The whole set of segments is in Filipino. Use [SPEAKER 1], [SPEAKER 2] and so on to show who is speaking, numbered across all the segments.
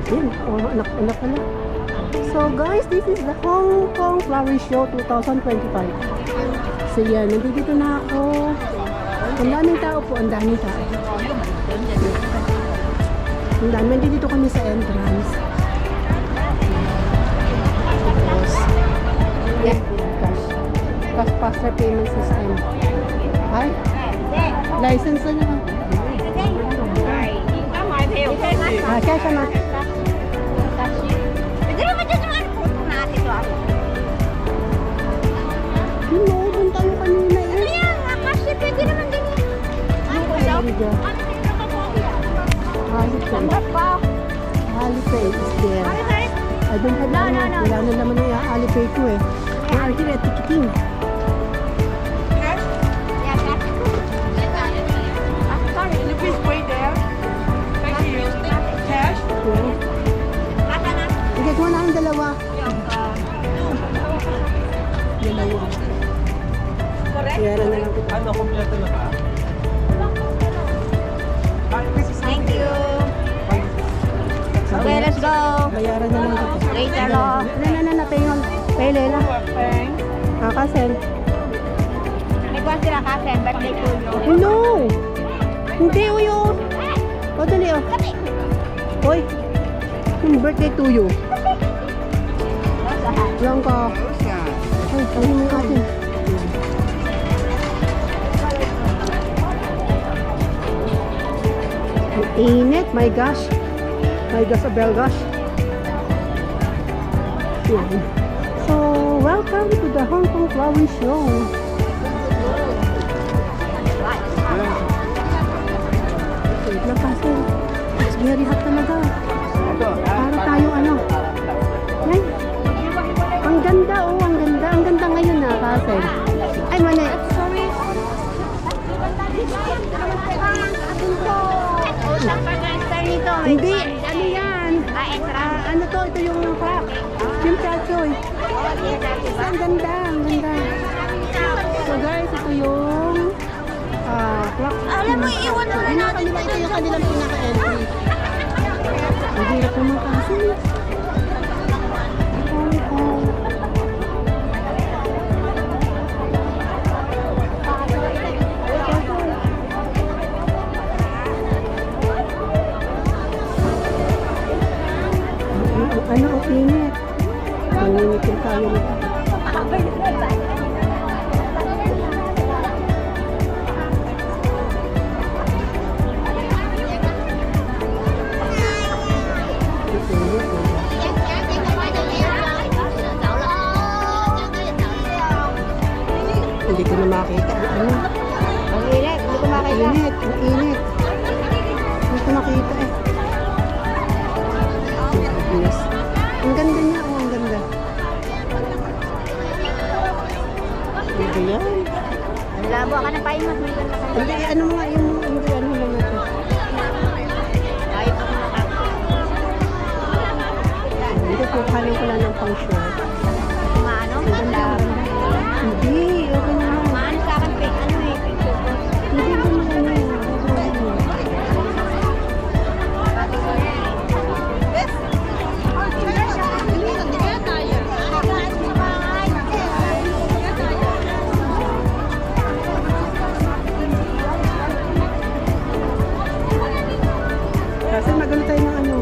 [SPEAKER 1] Yan, anak pala. So guys, this is the Hong Kong Flower Show 2025. So yan, nandito na ako. Ang daming tao po, ang daming tao. Ang dami, nandito kami sa entrance. Yes, cash faster payment system. Ay, license na naman. Cash na. Yun, doon tayo kanina eh. Alipay is there. I don't have any. Wala na naman yung Alipay ko eh. We are here at ticketing. Sige, kuha na ang dalawa. Dalawa. Bayaran na lang kita.
[SPEAKER 2] Ano, kompleto na ba?
[SPEAKER 3] Thank you. Okay, let's go.
[SPEAKER 1] Bayaran na lang kita.
[SPEAKER 3] Later, no?
[SPEAKER 1] Na, payon. Pay Lela. Kasen.
[SPEAKER 3] May kwan sila kasi, birthday to you.
[SPEAKER 1] No! Hindi, uyo. O, dali, o. Hoy. Yung birthday to you. Lang ka. Ay, pangin mo atin. Ang init, my gosh. My gosh, Abel gosh. Yan. So, welcome to the Hong Kong Flower Show. Wait lang kasi. It's very hot talaga. Para tayong ano. Yan. Ang ganda, oh. Ang ganda. Ang ganda ngayon na kasi. Ay, mali.
[SPEAKER 3] Sorry.
[SPEAKER 1] Hindi. Ano yan? Ano to? Ito yung crack. Yung chachoy. Ang ganda. Ang ganda. So guys, ito yung clock.
[SPEAKER 3] Alam mo, iwan na lang natin.
[SPEAKER 1] Ito yung kanilang pinaka-entry. Ang hirap naman kasi. Ano, init. Mangingitin tayo nito. Hindi ko na makita. Ano?
[SPEAKER 3] Ang init, hindi ko makita.
[SPEAKER 1] Init, ang init. Hindi ko makita eh. Yes. Ang ganda niya, oh, ang ganda. Hindi yan.
[SPEAKER 3] Labo ka na payo, mas may ganda ka.
[SPEAKER 1] Hindi, ano nga yung, hindi, ano lang ito.
[SPEAKER 3] Ayaw ko na.
[SPEAKER 1] Hindi, kukarin ko lang ng pang short.
[SPEAKER 3] Maano?
[SPEAKER 1] Ang ganda. Hindi, okay na.
[SPEAKER 3] Maano sa akin, ano eh, picture ko.
[SPEAKER 1] Hindi, hindi. Kasi magano tayo ng ano.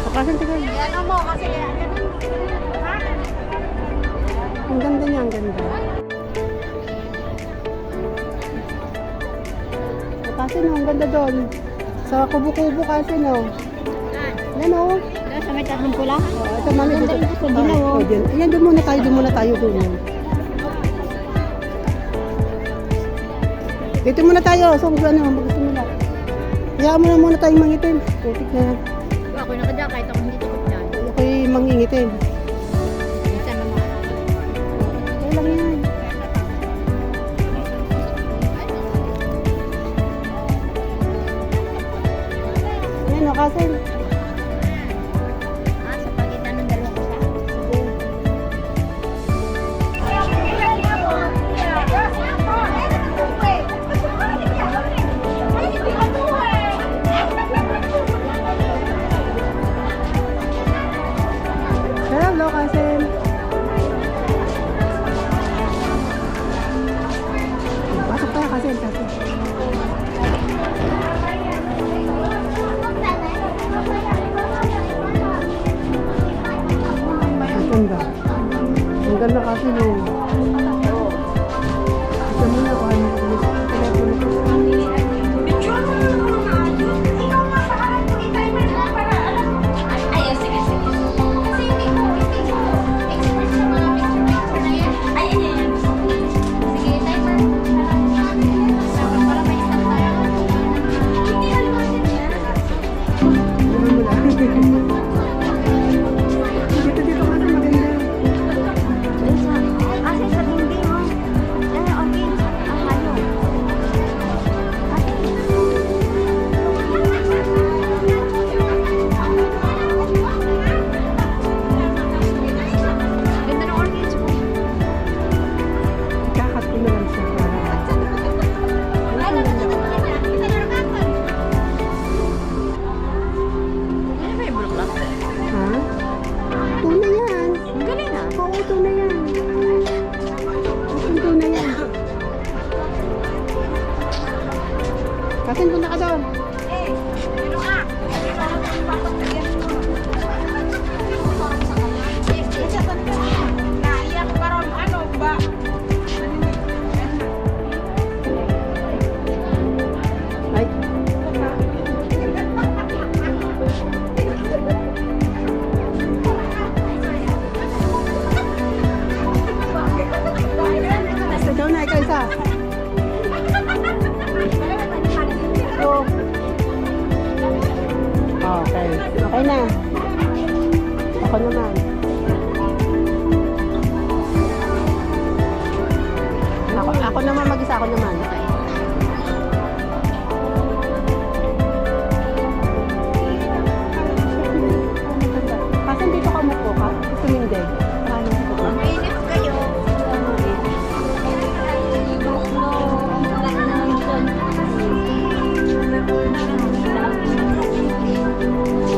[SPEAKER 1] Kapasan tagal.
[SPEAKER 3] Ano mo, kasi
[SPEAKER 1] Ang ganda niya, ang ganda. Kasi no, ang ganda doon. Sa kubo-kubo kasi no. Yan o.
[SPEAKER 3] sa may tatlong pula.
[SPEAKER 1] Ito mami
[SPEAKER 3] Ganda
[SPEAKER 1] dito.
[SPEAKER 3] rin sa dilaw, oh.
[SPEAKER 1] Ayan, doon muna tayo doon. Dito muna tayo. So, ano, magsimula. Hayaan mo na muna tayong mangitin. Putik na yan.
[SPEAKER 3] Ako nakadya kahit ako hindi takot dyan.
[SPEAKER 1] Ako'y mangingitin.
[SPEAKER 3] Minsan naman.
[SPEAKER 1] Okay lang yan. Yan o, Kasil.
[SPEAKER 3] Sa pagitan ng dalawang isa.
[SPEAKER 1] Hello, Kasil. Pasok tayo, Kasil. Kasil. Ang ganda. Ang ganda kasi no. Ito muna ko ano ko sa telepono ko. Ano mo lang. Dito kasi maganda.
[SPEAKER 3] Kasi sa hindi mo. Okay. Ang halo. Ganda ng orchids mo.
[SPEAKER 1] Kakat ko na lang siya para.
[SPEAKER 3] Ay, nagkakita. Kita na rakakan. Ano ba yung bulaklak?
[SPEAKER 1] Ha? Tuna yan.
[SPEAKER 3] Ang galing ah.
[SPEAKER 1] Oo, tuna yan. Ang tuna yan. Kasi punta ka doon.
[SPEAKER 3] Naiyak karon ano ba?
[SPEAKER 1] Ay. Ikaw na, ikaw isa. Oo. Okay. Okay na. Ako naman. Ako naman mag-isa, ako naman. Kasi dito ka umupo ka? Gusto mo hindi? Paano dito ka?
[SPEAKER 3] Mainit kayo.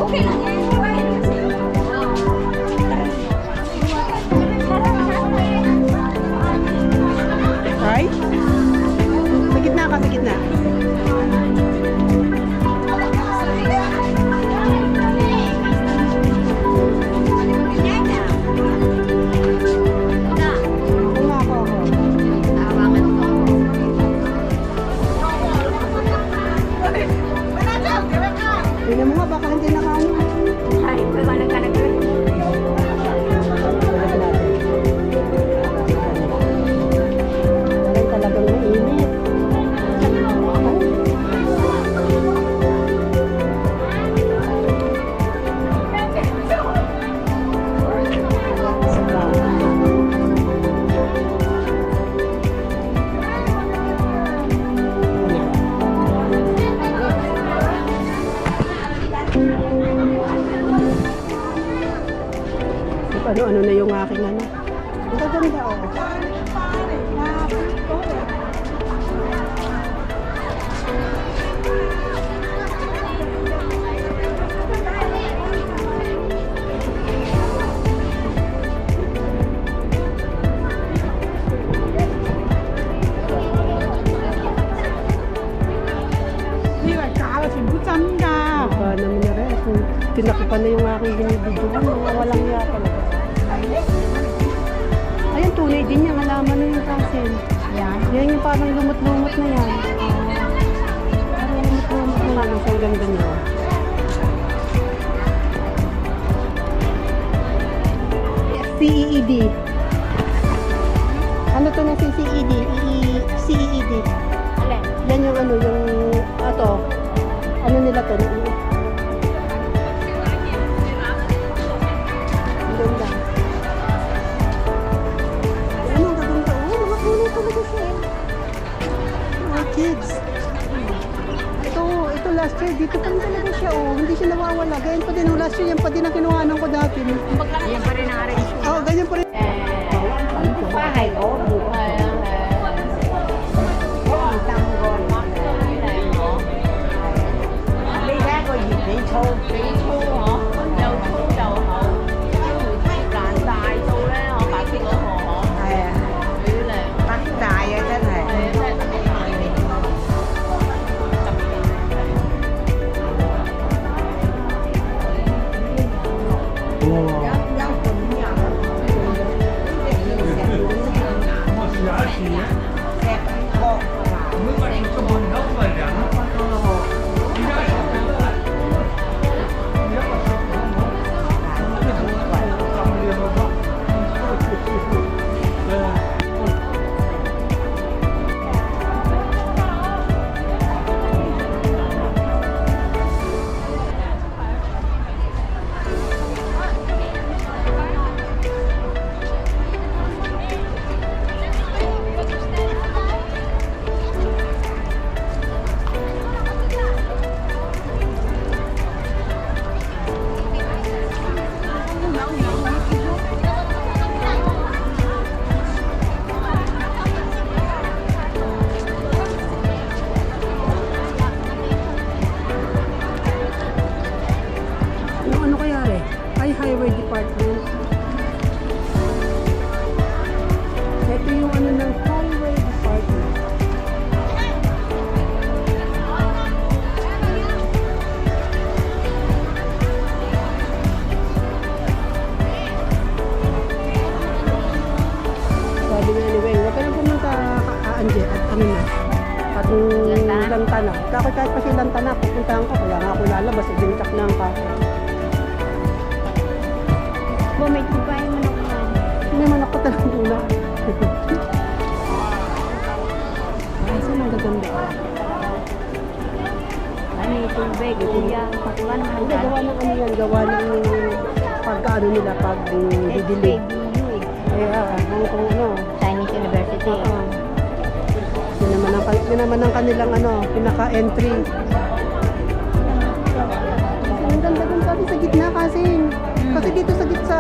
[SPEAKER 3] Okay lang yan.
[SPEAKER 1] Right? Sa gitna ka, sa gitna. Ako nga, ako. Tingnan mo nga, baka hindi nakaano.
[SPEAKER 3] Ay, pagkalag ka nag-grab.
[SPEAKER 1] Balik natin. Parang talagang mainit. Ano na yung aking ano. Ang gaganda oh. Baka naman na rin. Kung tinakipan na yung aking binibidyo, walang iya talaga. Ayan, tunay din yung halaman na yung Kasil.
[SPEAKER 3] Yan.
[SPEAKER 1] Yan yung parang lumot-lumot na yan. Parang lumot-lumot na yan. Ang ganda niya. CEED. Ano to na CEED? CEED.
[SPEAKER 3] Alin?
[SPEAKER 1] Yan yung ano, yung ato. Ano nila to? Ang ganda. Ano ang ganyan pa din. Yung last year, yan pa din ang kinuhanan ko dati.
[SPEAKER 3] Yan pa rin ang arrange ko.
[SPEAKER 1] Oo, ganyan pa rin.
[SPEAKER 3] Bahay ko, buhay. Đi ra coi gì bị thô hả? Dầu thô dầu hậu. Làn tài thô đấy, họ bảo cái ở hồ họ. Như là bánh tài vậy thế này.
[SPEAKER 1] Yung ano kaya rin? Ay, highway department. Ito yung ano ng highway department. Sabi nga ni Weng, huwag ka na pumunta Anje at ano na. At Lantana. Bakit kahit pa si Lantana, pupuntahan ko. Kaya nga ako lalabas, ibintak na ang kaso.
[SPEAKER 3] Bumit ko pa yung manok na.
[SPEAKER 1] Hindi man ako talagang muna. Ay, saan ang gaganda?
[SPEAKER 3] Ano yung tubig? Kuya, pakuan mo
[SPEAKER 1] Hindi, gawa ng ano yan, gawa ng pagkaano nila, pag didilig. Kaya, kung ano.
[SPEAKER 3] Chinese University.
[SPEAKER 1] Yun naman ang kanilang ano, pinaka-entry. Ang ganda dun kasi sa gitna kasi. Kasi dito sa gitna,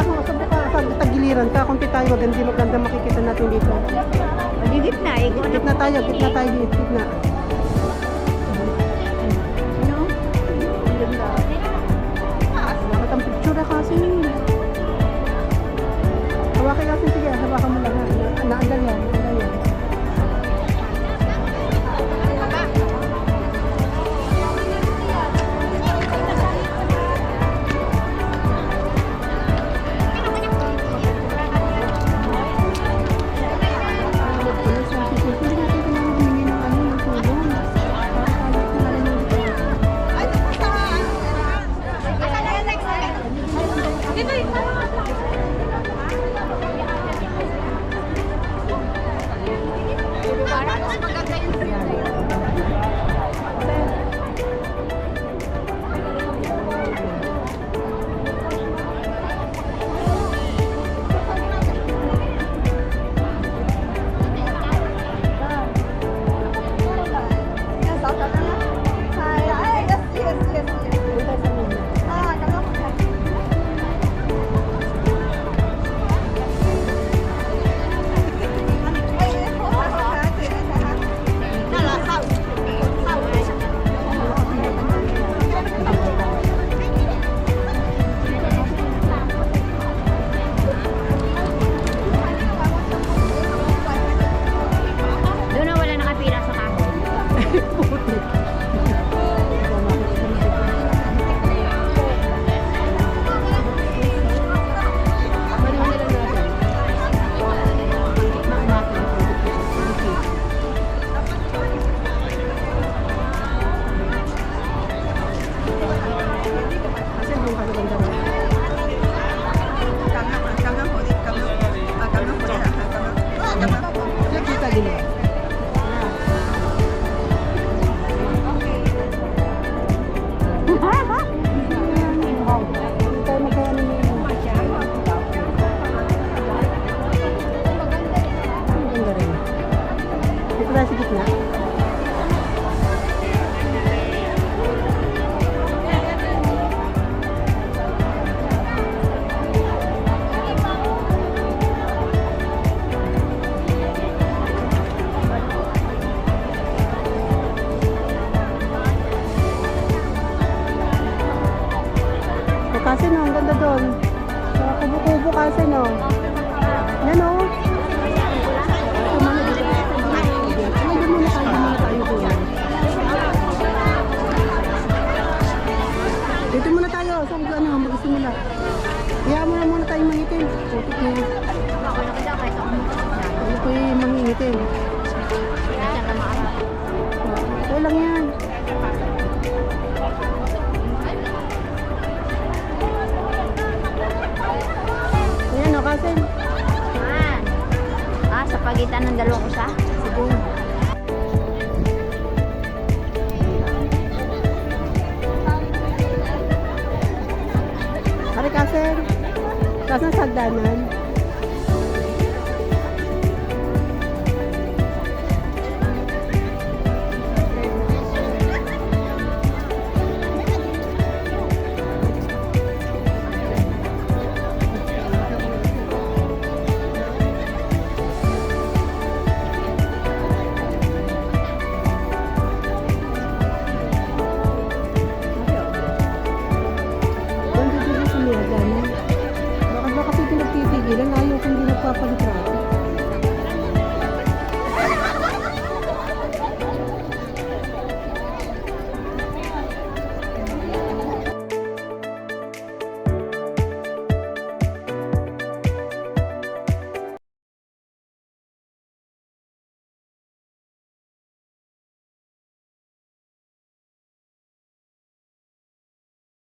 [SPEAKER 1] sa tagiliran ka, kung tayo maganda makikita natin dito.
[SPEAKER 3] Di gitna, ikaw na.
[SPEAKER 1] Gitna tayo dito, gitna.
[SPEAKER 3] Ano?
[SPEAKER 1] Dapat ang picture kasi. Hawakan kasi, sige, hawakan mo lang ha. Naandal yan, naandal yan. Hindi natin kailangan humingi ng ano, ng tubig. Ay, kasi no, ang ganda doon. Sa kubo-kubo kasi no. Yan o. Ito muna dito. Ay, doon muna tayo kuya. Dito muna tayo. So, ano, magsimula. Kaya muna tayo mangitin. Putik na yun. Ano po yung mangingitin? Ito lang yan. Ayan o, kasi.
[SPEAKER 3] Sa pagitan ng dalawang usa?
[SPEAKER 1] Sige. Ari kasi. Kasi sa sagdanan. Bakit ba kasi pinagtitigilan? Ayaw kung hindi nagpapalitrato.